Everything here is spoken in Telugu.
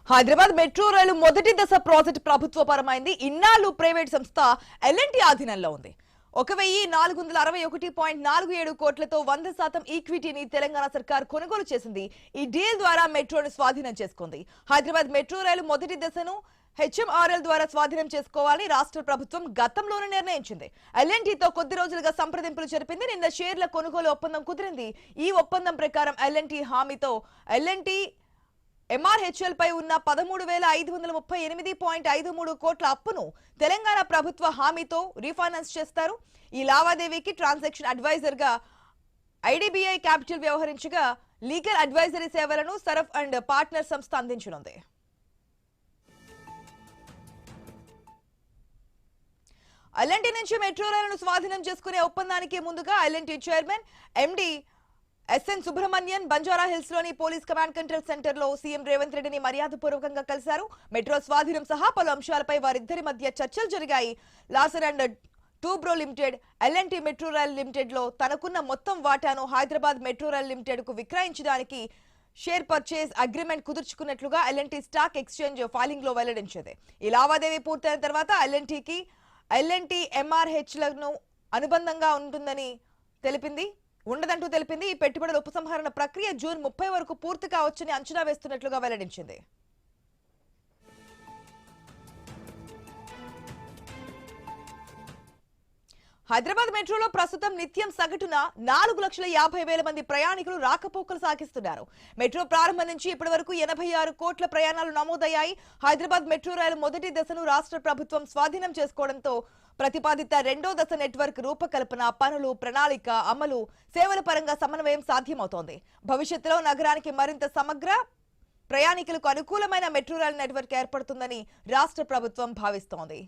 హైదరాబాద్ మెట్రో రైలు మొదటి దశ ప్రాజెక్టు ప్రభుత్వపరమైంది. ఇన్నాళ్లు ప్రైవేట్ సంస్థ ఎల్ఎన్టీ ఆధీనంలో ఉంది. 1461.47 కోట్లతో 100% ఈక్విటీని తెలంగాణ సర్కార్ కొనుగోలు చేసింది. ఈ డీల్ ద్వారా మెట్రోను స్వాధీనం చేసుకుంది. హైదరాబాద్ మెట్రో రైలు మొదటి దశను హెచ్ఎంఆర్ఎల్ ద్వారా స్వాధీనం చేసుకోవాలని రాష్ట్ర ప్రభుత్వం గతంలోనే నిర్ణయించింది. ఎల్ఎన్టీతో కొద్ది రోజులుగా సంప్రదింపులు జరిపింది. నిన్న షేర్ల కొనుగోలు ఒప్పందం కుదిరింది. ఈ ఒప్పందం ప్రకారం ఎల్ఎన్టీ హామీతో ఎల్ఎన్టీ ఎంఆర్హెచ్ఎల్ పై ఉన్న 13,538.53 కోట్ల అప్పును తెలంగాణ ప్రభుత్వ హామీతో రీఫైనాన్స్ చేస్తారు. ఈ లావాదేవీకి ట్రాన్సాక్షన్ అడ్వైజర్ గా ఐడిబిఐ క్యాపిటల్ వ్యవహరించగా లీగల్ అడ్వైజరీ సేవలను సరఫ్ అండ్ పార్ట్నర్ సంస్థ అందించనుంది. ఎల్ఎన్టీ నుంచి మెట్రో రైలును స్వాధీనం చేసుకునే ఒప్పందానికి ముందుగా LNT chairman MD SN Subrahmanyan Banjara Hills లోని పోలీస్ కమాండ్ కంట్రోల్ సెంటర్ లో సీఎం రేవంత్ రెడ్డిని మర్యాదపూర్వకంగా కలిశారు. మెట్రో స్వాధీనం సహా పలు అంశాలపై వారిద్దరి మధ్య చర్చలు జరిగాయి. Larsen and Toubro limited L and T metro rail limited లో తనకున్న మొత్తం వాటాను హైదరాబాద్ మెట్రో రైల్ లిమిటెడ్ కు విక్రయించడానికి షేర్ పర్చేజ్ అగ్రిమెంట్ కుదుర్చుకున్నట్లుగా ఎల్ఎన్టీ స్టాక్ ఎక్స్చేంజ్ ఫైలింగ్ లో వెల్లడించింది. ఈ లావాదేవీ పూర్తయిన తర్వాత ఎల్ఎన్టీ ఎంఆర్హెచ్లను అనుబంధంగా ఉండదంటూ తెలిపింది. ఈ పెట్టుబడుల ఉపసంహరణ ప్రక్రియ జూన్ 30 వరకు పూర్తి కావచ్చని అంచనా వేస్తున్నట్లుగా వెల్లడించింది. హైదరాబాద్ మెట్రోలో ప్రస్తుతం నిత్యం సగటున 4,50,000 మంది ప్రయాణికులు రాకపోకలు సాగిస్తున్నారు. మెట్రో ప్రారంభం నుంచి ఇప్పటి వరకు 86 కోట్ల ప్రయాణాలు నమోదయ్యాయి. హైదరాబాద్ మెట్రో రైలు మొదటి దశను రాష్ట్ర ప్రభుత్వం స్వాధీనం చేసుకోవడంతో ప్రతిపాదిత రెండో దశ నెట్వర్క్ రూపకల్పన, పనులు, ప్రణాళిక, అమలు, సేవల పరంగా సమన్వయం సాధ్యమవుతోంది. భవిష్యత్తులో నగరానికి మరింత సమగ్ర, ప్రయాణికులకు అనుకూలమైన మెట్రో రైలు నెట్వర్క్ ఏర్పడుతుందని రాష్ట్ర ప్రభుత్వం భావిస్తోంది.